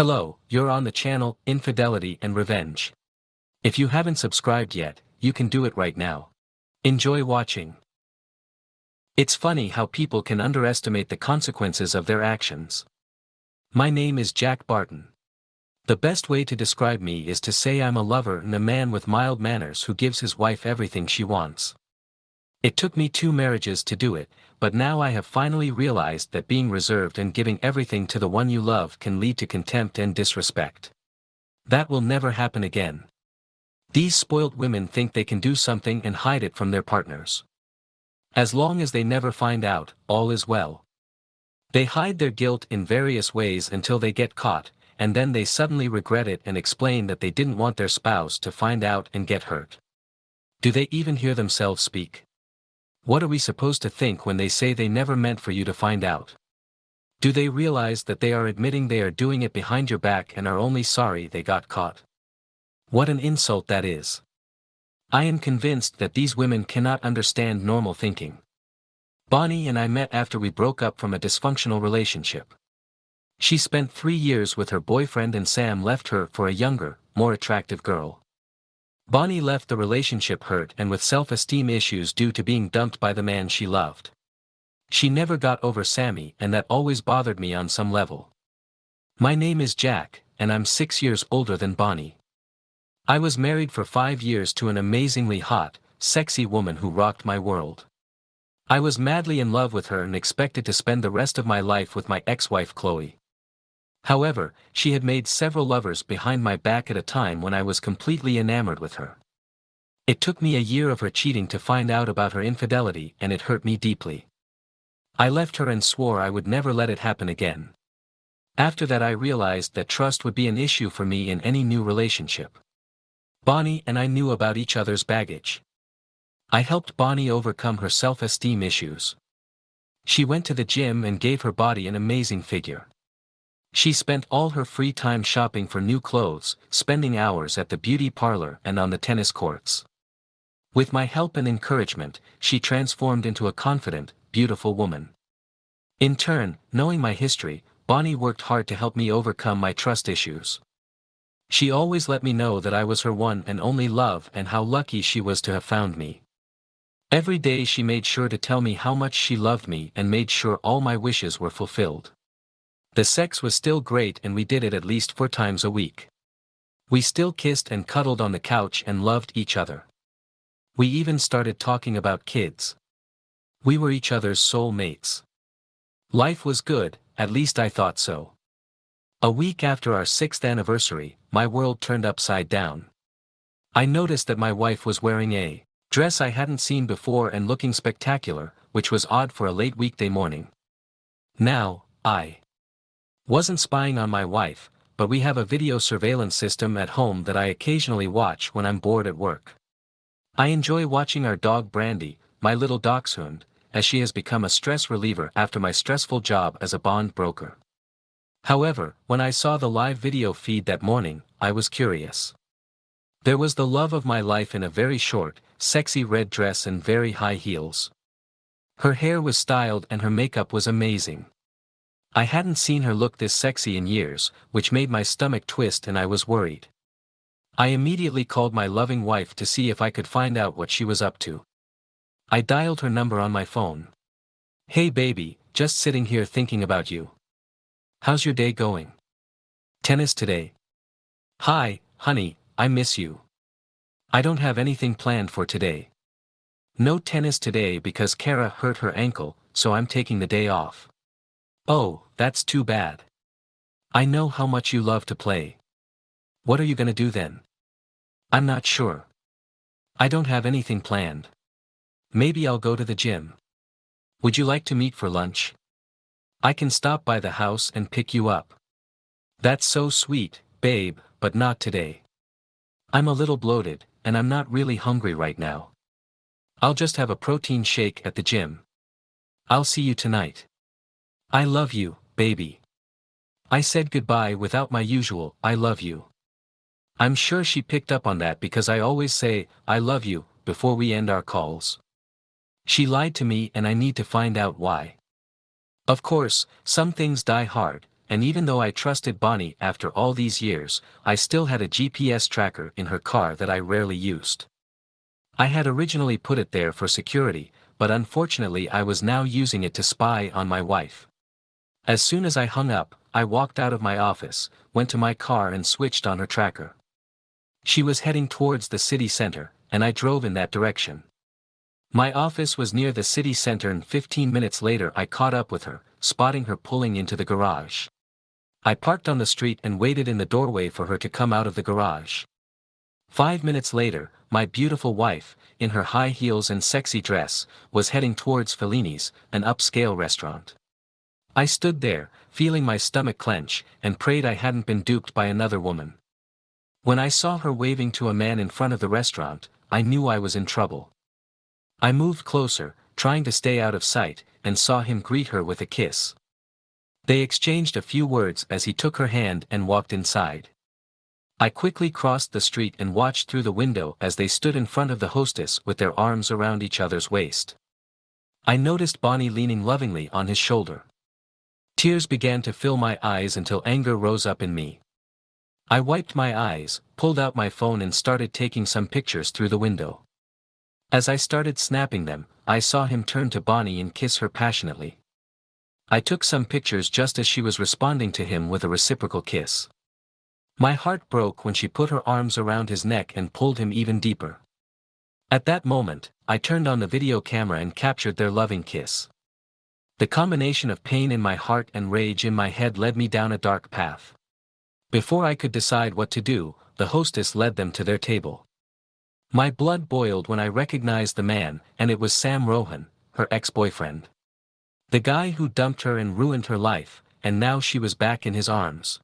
Hello, you're on the channel Infidelity and Revenge. If you haven't subscribed yet, you can do it right now. Enjoy watching. It's funny how people can underestimate the consequences of their actions. My name is Jack Barton. The best way to describe me is to say I'm a lover and a man with mild manners who gives his wife everything she wants. It took me 2 marriages to do it, but now I have finally realized that being reserved and giving everything to the one you love can lead to contempt and disrespect. That will never happen again. These spoiled women think they can do something and hide it from their partners. As long as they never find out, all is well. They hide their guilt in various ways until they get caught, and then they suddenly regret it and explain that they didn't want their spouse to find out and get hurt. Do they even hear themselves speak? What are we supposed to think when they say they never meant for you to find out? Do they realize that they are admitting they are doing it behind your back and are only sorry they got caught? What an insult that is. I am convinced that these women cannot understand normal thinking. Bonnie and I met after we broke up from a dysfunctional relationship. She spent 3 years with her boyfriend and Sam left her for a younger, more attractive girl. Bonnie left the relationship hurt and with self-esteem issues due to being dumped by the man she loved. She never got over Sammy and that always bothered me on some level. My name is Jack, and I'm 6 years older than Bonnie. I was married for 5 years to an amazingly hot, sexy woman who rocked my world. I was madly in love with her and expected to spend the rest of my life with my ex-wife Chloe. However, she had made several lovers behind my back at a time when I was completely enamored with her. It took me a year of her cheating to find out about her infidelity and it hurt me deeply. I left her and swore I would never let it happen again. After that I realized that trust would be an issue for me in any new relationship. Bonnie and I knew about each other's baggage. I helped Bonnie overcome her self-esteem issues. She went to the gym and gave her body an amazing figure. She spent all her free time shopping for new clothes, spending hours at the beauty parlor and on the tennis courts. With my help and encouragement, she transformed into a confident, beautiful woman. In turn, knowing my history, Bonnie worked hard to help me overcome my trust issues. She always let me know that I was her one and only love and how lucky she was to have found me. Every day she made sure to tell me how much she loved me and made sure all my wishes were fulfilled. The sex was still great and we did it at least 4 times a week. We still kissed and cuddled on the couch and loved each other. We even started talking about kids. We were each other's soul mates. Life was good, at least I thought so. A week after our 6th anniversary, my world turned upside down. I noticed that my wife was wearing a dress I hadn't seen before and looking spectacular, which was odd for a late weekday morning. Now, I wasn't spying on my wife, but we have a video surveillance system at home that I occasionally watch when I'm bored at work. I enjoy watching our dog Brandy, my little dachshund, as she has become a stress reliever after my stressful job as a bond broker. However, when I saw the live video feed that morning, I was curious. There was the love of my life in a very short, sexy red dress and very high heels. Her hair was styled and her makeup was amazing. I hadn't seen her look this sexy in years, which made my stomach twist and I was worried. I immediately called my loving wife to see if I could find out what she was up to. I dialed her number on my phone. "Hey baby, just sitting here thinking about you. How's your day going? Tennis today? Hi, honey, I miss you. I don't have anything planned for today. No tennis today because Kara hurt her ankle, so I'm taking the day off. Oh, that's too bad. I know how much you love to play. What are you gonna do then? I'm not sure. I don't have anything planned. Maybe I'll go to the gym. Would you like to meet for lunch? I can stop by the house and pick you up." That's so sweet, babe, but not today. I'm a little bloated, and I'm not really hungry right now. I'll just have a protein shake at the gym. I'll see you tonight. I love you, baby. I said goodbye without my usual "I love you." I'm sure she picked up on that because I always say "I love you" before we end our calls. She lied to me and I need to find out why. Of course, some things die hard, and even though I trusted Bonnie after all these years, I still had a GPS tracker in her car that I rarely used. I had originally put it there for security, but unfortunately I was now using it to spy on my wife. As soon as I hung up, I walked out of my office, went to my car and switched on her tracker. She was heading towards the city center, and I drove in that direction. My office was near the city center and 15 minutes later I caught up with her, spotting her pulling into the garage. I parked on the street and waited in the doorway for her to come out of the garage. 5 minutes later, my beautiful wife, in her high heels and sexy dress, was heading towards Fellini's, an upscale restaurant. I stood there, feeling my stomach clench, and prayed I hadn't been duped by another woman. When I saw her waving to a man in front of the restaurant, I knew I was in trouble. I moved closer, trying to stay out of sight, and saw him greet her with a kiss. They exchanged a few words as he took her hand and walked inside. I quickly crossed the street and watched through the window as they stood in front of the hostess with their arms around each other's waist. I noticed Bonnie leaning lovingly on his shoulder. Tears began to fill my eyes until anger rose up in me. I wiped my eyes, pulled out my phone and started taking some pictures through the window. As I started snapping them, I saw him turn to Bonnie and kiss her passionately. I took some pictures just as she was responding to him with a reciprocal kiss. My heart broke when she put her arms around his neck and pulled him even deeper. At that moment, I turned on the video camera and captured their loving kiss. The combination of pain in my heart and rage in my head led me down a dark path. Before I could decide what to do, the hostess led them to their table. My blood boiled when I recognized the man, and it was Sam Rohan, her ex-boyfriend. The guy who dumped her and ruined her life, and now she was back in his arms.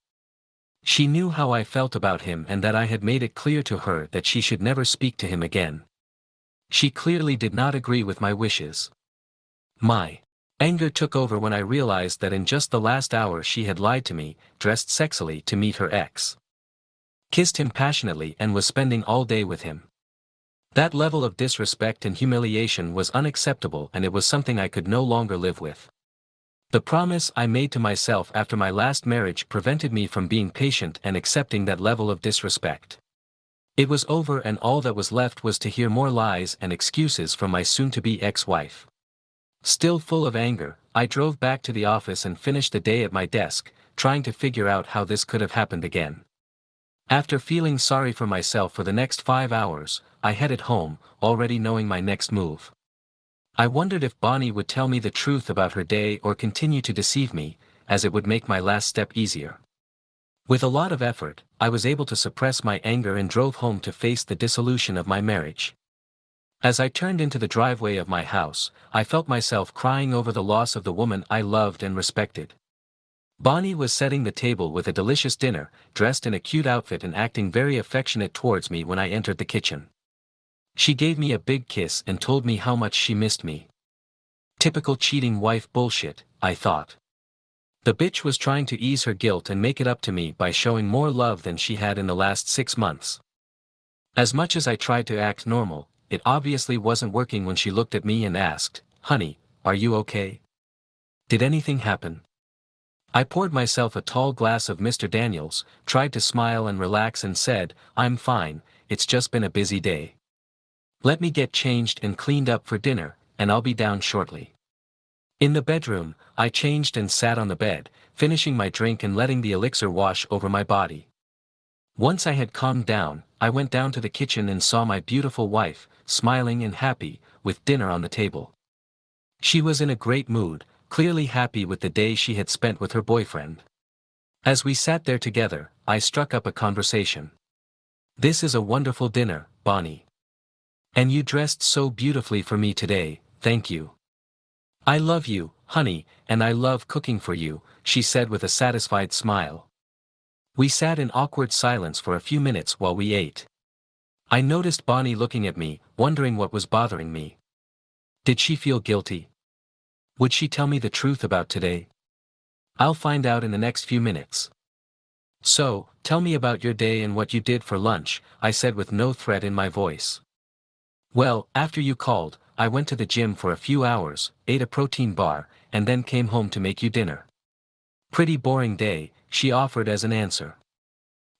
She knew how I felt about him and that I had made it clear to her that she should never speak to him again. She clearly did not agree with my wishes. My anger took over when I realized that in just the last hour she had lied to me, dressed sexily to meet her ex, kissed him passionately and was spending all day with him. That level of disrespect and humiliation was unacceptable and it was something I could no longer live with. The promise I made to myself after my last marriage prevented me from being patient and accepting that level of disrespect. It was over and all that was left was to hear more lies and excuses from my soon-to-be ex-wife. Still full of anger, I drove back to the office and finished the day at my desk, trying to figure out how this could have happened again. After feeling sorry for myself for the next 5 hours, I headed home, already knowing my next move. I wondered if Bonnie would tell me the truth about her day or continue to deceive me, as it would make my last step easier. With a lot of effort, I was able to suppress my anger and drove home to face the dissolution of my marriage. As I turned into the driveway of my house, I felt myself crying over the loss of the woman I loved and respected. Bonnie was setting the table with a delicious dinner, dressed in a cute outfit and acting very affectionate towards me when I entered the kitchen. She gave me a big kiss and told me how much she missed me. Typical cheating wife bullshit, I thought. The bitch was trying to ease her guilt and make it up to me by showing more love than she had in the last 6 months. As much as I tried to act normal, it obviously wasn't working when she looked at me and asked, "Honey, are you okay? Did anything happen?" I poured myself a tall glass of Mr. Daniels, tried to smile and relax and said, "I'm fine, it's just been a busy day. Let me get changed and cleaned up for dinner, and I'll be down shortly." In the bedroom, I changed and sat on the bed, finishing my drink and letting the elixir wash over my body. Once I had calmed down, I went down to the kitchen and saw my beautiful wife, smiling and happy, with dinner on the table. She was in a great mood, clearly happy with the day she had spent with her boyfriend. As we sat there together, I struck up a conversation. "This is a wonderful dinner, Bonnie. And you dressed so beautifully for me today, thank you. I love you, honey, and I love cooking for you," she said with a satisfied smile. We sat in awkward silence for a few minutes while we ate. I noticed Bonnie looking at me, wondering what was bothering me. Did she feel guilty? Would she tell me the truth about today? I'll find out in the next few minutes. "So, tell me about your day and what you did for lunch," I said with no threat in my voice. "Well, after you called, I went to the gym for a few hours, ate a protein bar, and then came home to make you dinner." Pretty boring day, she offered as an answer.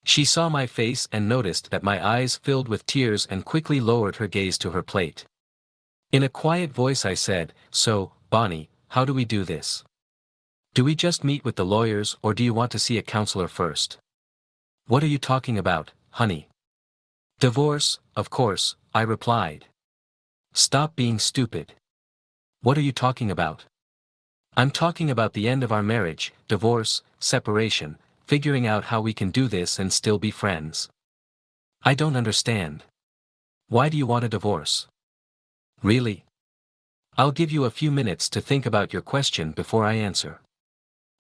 She saw my face and noticed that my eyes filled with tears and quickly lowered her gaze to her plate. In a quiet voice I said, "So, Bonnie, how do we do this? Do we just meet with the lawyers or do you want to see a counselor first?" "What are you talking about, honey?" "Divorce, of course," I replied. "Stop being stupid. What are you talking about?" "I'm talking about the end of our marriage, divorce, separation, figuring out how we can do this and still be friends." "I don't understand. Why do you want a divorce?" "Really? I'll give you a few minutes to think about your question before I answer."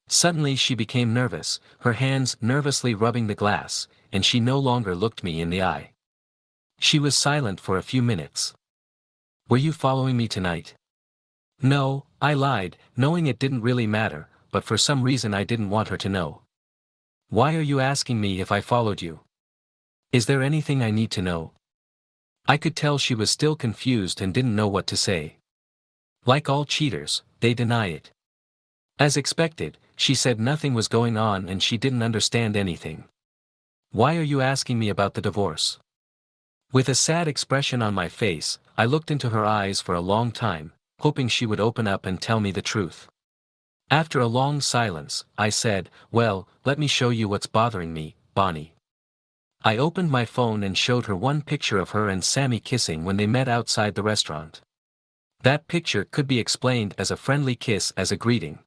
Suddenly she became nervous, her hands nervously rubbing the glass, and she no longer looked me in the eye. She was silent for a few minutes. "Were you following me tonight?" "No," I lied, knowing it didn't really matter, but for some reason I didn't want her to know. "Why are you asking me if I followed you? Is there anything I need to know?" I could tell she was still confused and didn't know what to say. Like all cheaters, they deny it. As expected, she said nothing was going on and she didn't understand anything. "Why are you asking me about the divorce?" With a sad expression on my face, I looked into her eyes for a long time, hoping she would open up and tell me the truth. After a long silence, I said, "Well, let me show you what's bothering me, Bonnie." I opened my phone and showed her one picture of her and Sammy kissing when they met outside the restaurant. That picture could be explained as a friendly kiss as a greeting.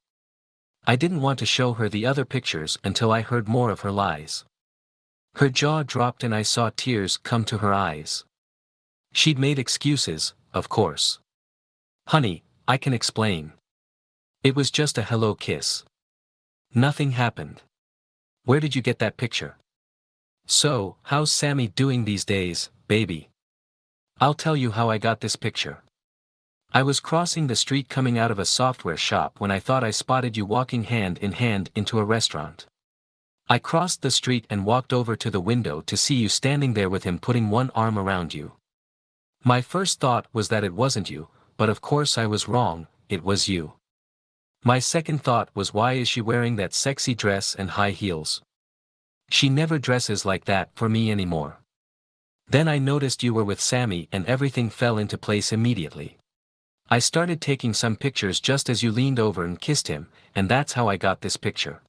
I didn't want to show her the other pictures until I heard more of her lies. Her jaw dropped and I saw tears come to her eyes. She'd made excuses, of course. "Honey, I can explain. It was just a hello kiss. Nothing happened." "Where did you get that picture?" "So, how's Sammy doing these days, baby?" "I'll tell you how I got this picture. I was crossing the street coming out of a software shop when I thought I spotted you walking hand in hand into a restaurant. I crossed the street and walked over to the window to see you standing there with him putting one arm around you. My first thought was that it wasn't you, but of course I was wrong, it was you. My second thought was, why is she wearing that sexy dress and high heels? She never dresses like that for me anymore. Then I noticed you were with Sammy and everything fell into place immediately. I started taking some pictures just as you leaned over and kissed him, and that's how I got this picture."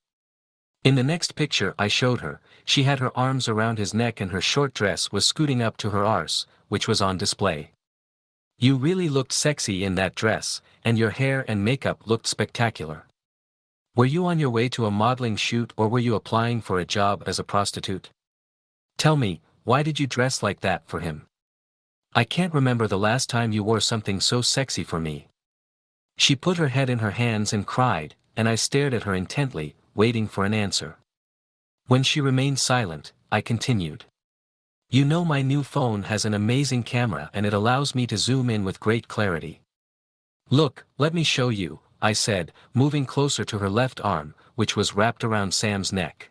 In the next picture I showed her, she had her arms around his neck and her short dress was scooting up to her arse, which was on display. "You really looked sexy in that dress, and your hair and makeup looked spectacular. Were you on your way to a modeling shoot or were you applying for a job as a prostitute? Tell me, why did you dress like that for him? I can't remember the last time you wore something so sexy for me." She put her head in her hands and cried, and I stared at her intently, waiting for an answer. When she remained silent, I continued. "You know my new phone has an amazing camera and it allows me to zoom in with great clarity. Look, let me show you," I said, moving closer to her left arm, which was wrapped around Sam's neck.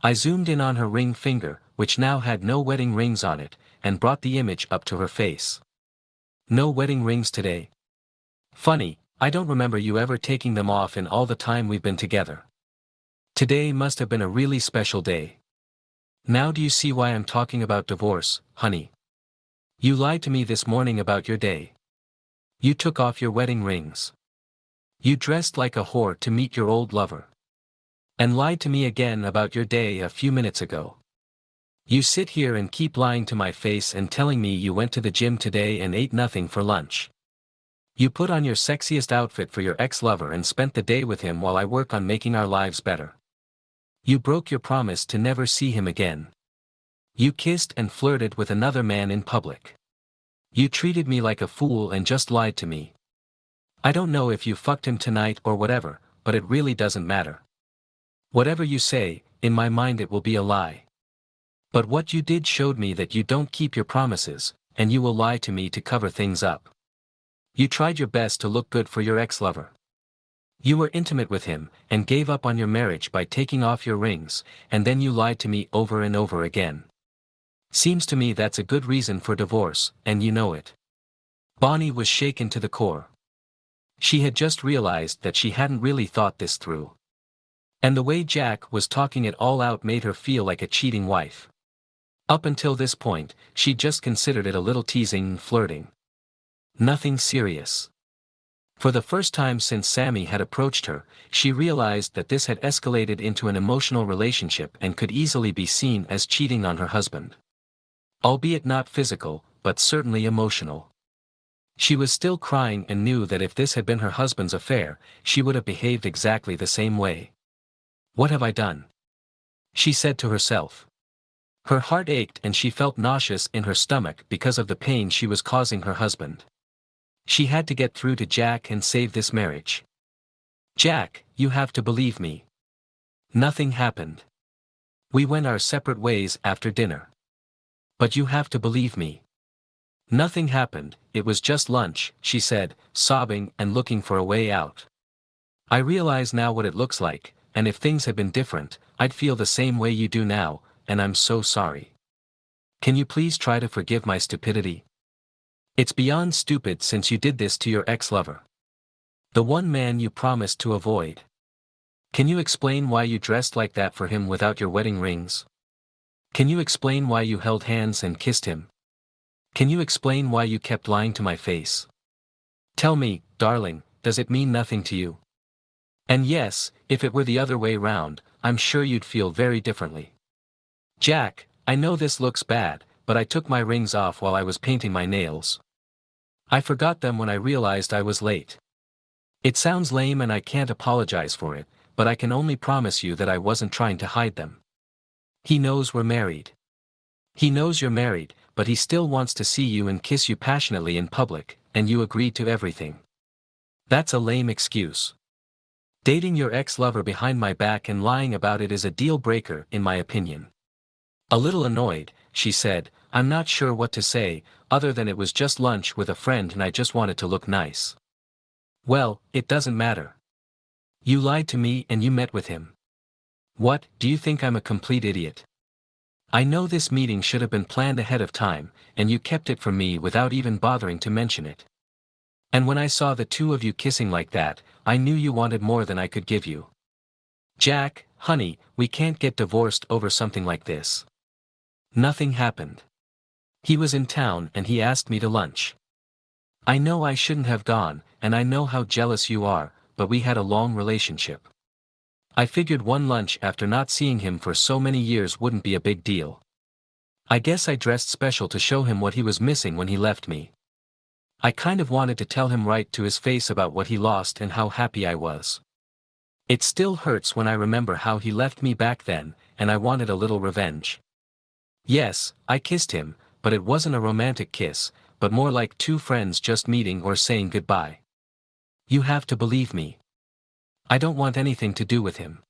I zoomed in on her ring finger, which now had no wedding rings on it, and brought the image up to her face. "No wedding rings today? Funny, I don't remember you ever taking them off in all the time we've been together. Today must have been a really special day. Now do you see why I'm talking about divorce, honey? You lied to me this morning about your day. You took off your wedding rings. You dressed like a whore to meet your old lover. And lied to me again about your day a few minutes ago. You sit here and keep lying to my face and telling me you went to the gym today and ate nothing for lunch. You put on your sexiest outfit for your ex-lover and spent the day with him while I work on making our lives better. You broke your promise to never see him again. You kissed and flirted with another man in public. You treated me like a fool and just lied to me. I don't know if you fucked him tonight or whatever, but it really doesn't matter. Whatever you say, in my mind it will be a lie. But what you did showed me that you don't keep your promises, and you will lie to me to cover things up. You tried your best to look good for your ex-lover. You were intimate with him, and gave up on your marriage by taking off your rings, and then you lied to me over and over again. Seems to me that's a good reason for divorce, and you know it." Bonnie was shaken to the core. She had just realized that she hadn't really thought this through. And the way Jack was talking it all out made her feel like a cheating wife. Up until this point, she just considered it a little teasing and flirting. Nothing serious. For the first time since Sammy had approached her, she realized that this had escalated into an emotional relationship and could easily be seen as cheating on her husband. Albeit not physical, but certainly emotional. She was still crying and knew that if this had been her husband's affair, she would have behaved exactly the same way. What have I done? She said to herself. Her heart ached and she felt nauseous in her stomach because of the pain she was causing her husband. She had to get through to Jack and save this marriage. Jack, you have to believe me. Nothing happened. We went our separate ways after dinner. But you have to believe me. Nothing happened, it was just lunch, she said, sobbing and looking for a way out. I realize now what it looks like, and if things had been different, I'd feel the same way you do now, and I'm so sorry. Can you please try to forgive my stupidity? It's beyond stupid since you did this to your ex-lover. The one man you promised to avoid. Can you explain why you dressed like that for him without your wedding rings? Can you explain why you held hands and kissed him? Can you explain why you kept lying to my face? Tell me, darling, does it mean nothing to you? And yes, if it were the other way round, I'm sure you'd feel very differently. Jack, I know this looks bad, but I took my rings off while I was painting my nails. I forgot them when I realized I was late. It sounds lame and I can't apologize for it, but I can only promise you that I wasn't trying to hide them. He knows we're married. He knows you're married, but he still wants to see you and kiss you passionately in public, and you agreed to everything. That's a lame excuse. Dating your ex-lover behind my back and lying about it is a deal breaker in my opinion. A little annoyed, she said, I'm not sure what to say, other than it was just lunch with a friend and I just wanted to look nice. Well, it doesn't matter. You lied to me and you met with him. What, do you think I'm a complete idiot? I know this meeting should have been planned ahead of time, and you kept it from me without even bothering to mention it. And when I saw the two of you kissing like that, I knew you wanted more than I could give you. Jack, honey, we can't get divorced over something like this. Nothing happened. He was in town and he asked me to lunch. I know I shouldn't have gone, and I know how jealous you are, but we had a long relationship. I figured one lunch after not seeing him for so many years wouldn't be a big deal. I guess I dressed special to show him what he was missing when he left me. I kind of wanted to tell him right to his face about what he lost and how happy I was. It still hurts when I remember how he left me back then, and I wanted a little revenge. Yes, I kissed him, but it wasn't a romantic kiss, but more like two friends just meeting or saying goodbye. You have to believe me. I don't want anything to do with him.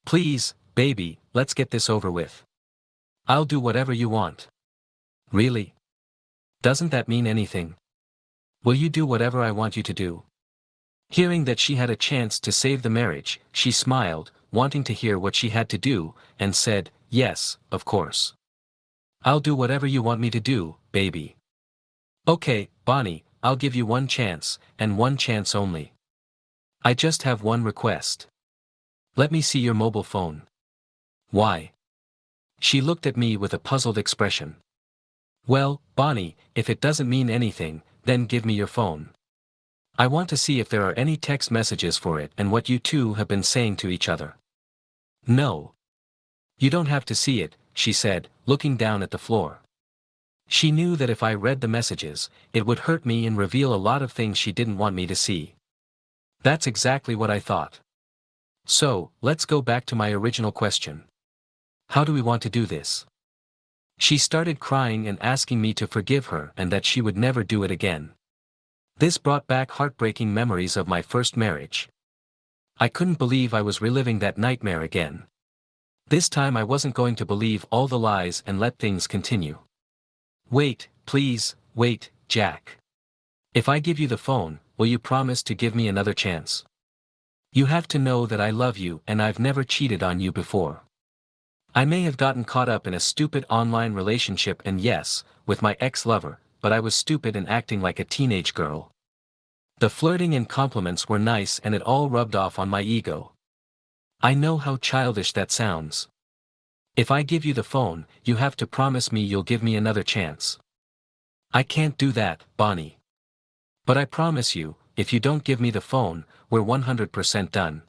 Please, baby, let's get this over with. I'll do whatever you want. Really? Doesn't that mean anything? Will you do whatever I want you to do? Hearing that she had a chance to save the marriage, she smiled, wanting to hear what she had to do, and said, yes, of course. I'll do whatever you want me to do, baby. Okay, Bonnie, I'll give you one chance, and one chance only. I just have one request. Let me see your mobile phone. Why? She looked at me with a puzzled expression. Well, Bonnie, if it doesn't mean anything, then give me your phone. I want to see if there are any text messages for it and what you two have been saying to each other. No. You don't have to see it, she said, looking down at the floor. She knew that if I read the messages, it would hurt me and reveal a lot of things she didn't want me to see. That's exactly what I thought. So, let's go back to my original question. How do we want to do this? She started crying and asking me to forgive her and that she would never do it again. This brought back heartbreaking memories of my first marriage. I couldn't believe I was reliving that nightmare again. This time I wasn't going to believe all the lies and let things continue. Wait, please, wait, Jack. If I give you the phone, will you promise to give me another chance? You have to know that I love you and I've never cheated on you before. I may have gotten caught up in a stupid online relationship and yes, with my ex-lover, but I was stupid and acting like a teenage girl. The flirting and compliments were nice and it all rubbed off on my ego. I know how childish that sounds. If I give you the phone, you have to promise me you'll give me another chance. I can't do that, Bonnie. But I promise you, if you don't give me the phone, we're 100% done.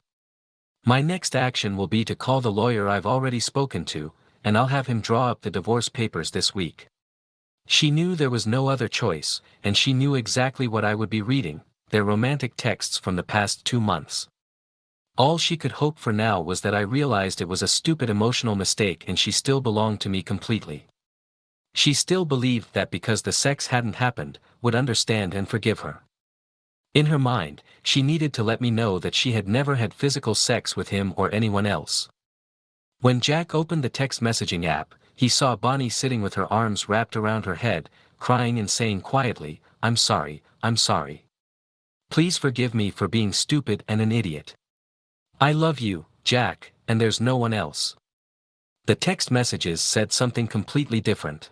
My next action will be to call the lawyer I've already spoken to, and I'll have him draw up the divorce papers this week. She knew there was no other choice, and she knew exactly what I would be reading, their romantic texts from the past 2 months. All she could hope for now was that I realized it was a stupid emotional mistake and she still belonged to me completely. She still believed that because the sex hadn't happened, would understand and forgive her. In her mind, she needed to let me know that she had never had physical sex with him or anyone else. When Jack opened the text messaging app, he saw Bonnie sitting with her arms wrapped around her head, crying and saying quietly, "I'm sorry, I'm sorry. Please forgive me for being stupid and an idiot. I love you, Jack, and there's no one else." The text messages said something completely different.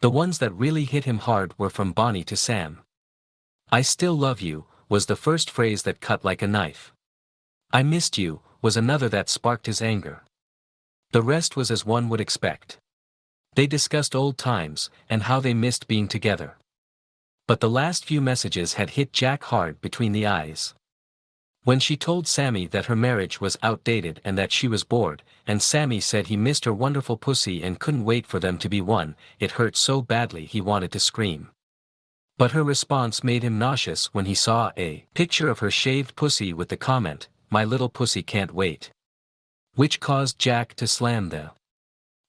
The ones that really hit him hard were from Bonnie to Sam. "I still love you," was the first phrase that cut like a knife. "I missed you," was another that sparked his anger. The rest was as one would expect. They discussed old times, and how they missed being together. But the last few messages had hit Jack hard between the eyes. When she told Sammy that her marriage was outdated and that she was bored, and Sammy said he missed her wonderful pussy and couldn't wait for them to be one, it hurt so badly he wanted to scream. But her response made him nauseous when he saw a picture of her shaved pussy with the comment, "My little pussy can't wait," which caused Jack to slam the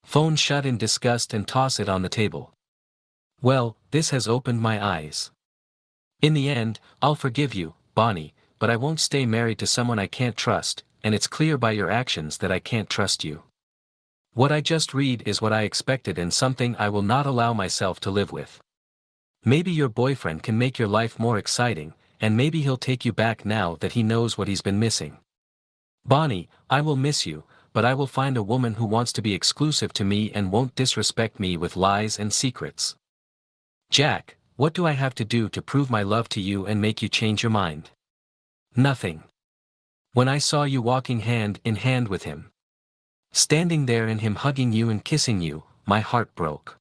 phone shut in disgust and toss it on the table. "Well, this has opened my eyes. In the end, I'll forgive you, Bonnie, but I won't stay married to someone I can't trust, and it's clear by your actions that I can't trust you. What I just read is what I expected and something I will not allow myself to live with. Maybe your boyfriend can make your life more exciting, and maybe he'll take you back now that he knows what he's been missing. Bonnie, I will miss you, but I will find a woman who wants to be exclusive to me and won't disrespect me with lies and secrets. Jack, what do I have to do to prove my love to you and make you change your mind? Nothing. When I saw you walking hand in hand with him, standing there and him hugging you and kissing you, my heart broke.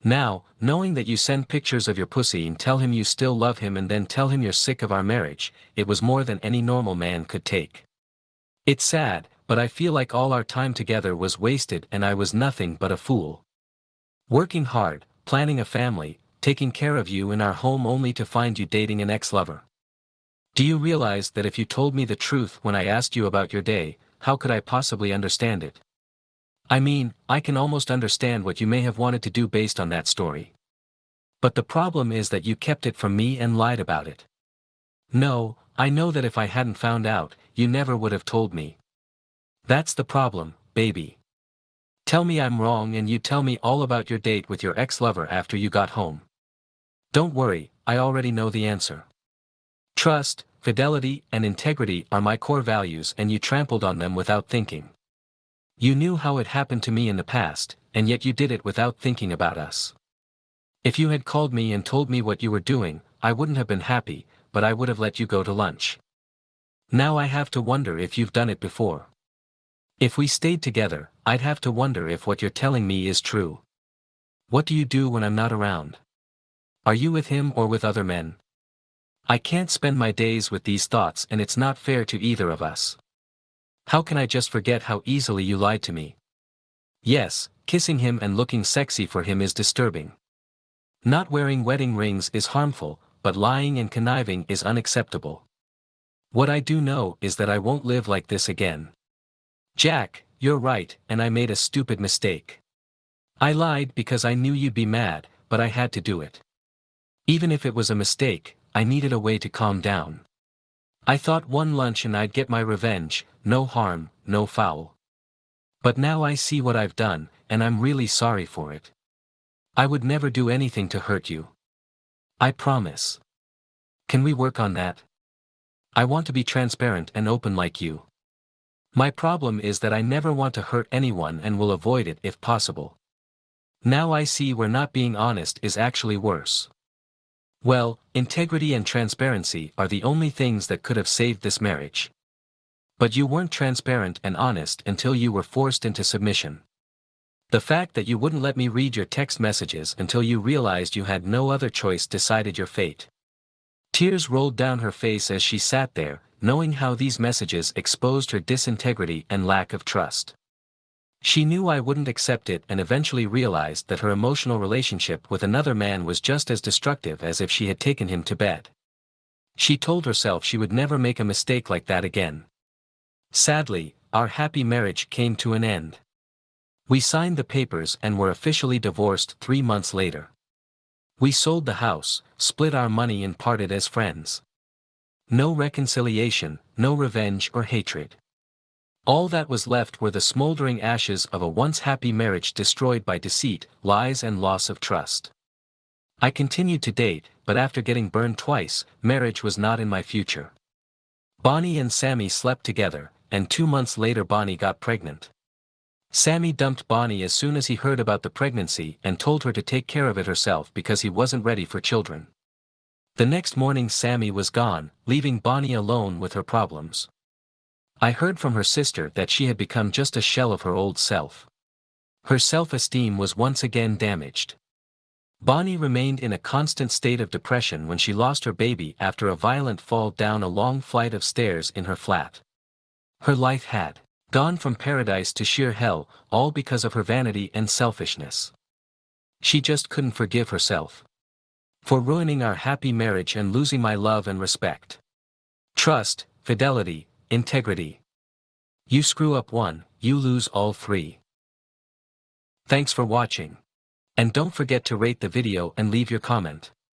Now, knowing that you send pictures of your pussy and tell him you still love him and then tell him you're sick of our marriage, it was more than any normal man could take. It's sad, but I feel like all our time together was wasted and I was nothing but a fool. Working hard, planning a family, taking care of you in our home only to find you dating an ex-lover. Do you realize that if you told me the truth when I asked you about your day, how could I possibly understand it? I mean, I can almost understand what you may have wanted to do based on that story. But the problem is that you kept it from me and lied about it. No, I know that if I hadn't found out, you never would have told me. That's the problem, baby. Tell me I'm wrong and you tell me all about your date with your ex-lover after you got home. Don't worry, I already know the answer. Trust, fidelity, and integrity are my core values and you trampled on them without thinking. You knew how it happened to me in the past, and yet you did it without thinking about us. If you had called me and told me what you were doing, I wouldn't have been happy, but I would have let you go to lunch. Now I have to wonder if you've done it before. If we stayed together, I'd have to wonder if what you're telling me is true. What do you do when I'm not around? Are you with him or with other men? I can't spend my days with these thoughts and it's not fair to either of us. How can I just forget how easily you lied to me? Yes, kissing him and looking sexy for him is disturbing. Not wearing wedding rings is harmful, but lying and conniving is unacceptable. What I do know is that I won't live like this again. Jack, you're right, and I made a stupid mistake. I lied because I knew you'd be mad, but I had to do it. Even if it was a mistake, I needed a way to calm down. I thought one lunch and I'd get my revenge, no harm, no foul. But now I see what I've done, and I'm really sorry for it. I would never do anything to hurt you. I promise. Can we work on that? I want to be transparent and open like you. My problem is that I never want to hurt anyone and will avoid it if possible. Now I see where not being honest is actually worse. Well, integrity and transparency are the only things that could have saved this marriage. But you weren't transparent and honest until you were forced into submission. The fact that you wouldn't let me read your text messages until you realized you had no other choice decided your fate. Tears rolled down her face as she sat there, knowing how these messages exposed her disintegrity and lack of trust. She knew I wouldn't accept it and eventually realized that her emotional relationship with another man was just as destructive as if she had taken him to bed. She told herself she would never make a mistake like that again. Sadly, our happy marriage came to an end. We signed the papers and were officially divorced 3 months later. We sold the house, split our money and parted as friends. No reconciliation, no revenge or hatred. All that was left were the smoldering ashes of a once happy marriage destroyed by deceit, lies and loss of trust. I continued to date, but after getting burned twice, marriage was not in my future. Bonnie and Sammy slept together, and 2 months later Bonnie got pregnant. Sammy dumped Bonnie as soon as he heard about the pregnancy and told her to take care of it herself because he wasn't ready for children. The next morning Sammy was gone, leaving Bonnie alone with her problems. I heard from her sister that she had become just a shell of her old self. Her self-esteem was once again damaged. Bonnie remained in a constant state of depression when she lost her baby after a violent fall down a long flight of stairs in her flat. Her life had gone from paradise to sheer hell, all because of her vanity and selfishness. She just couldn't forgive herself for ruining our happy marriage and losing my love and respect. Trust, fidelity, integrity. You screw up one, you lose all three. Thanks for watching. And don't forget to rate the video and leave your comment.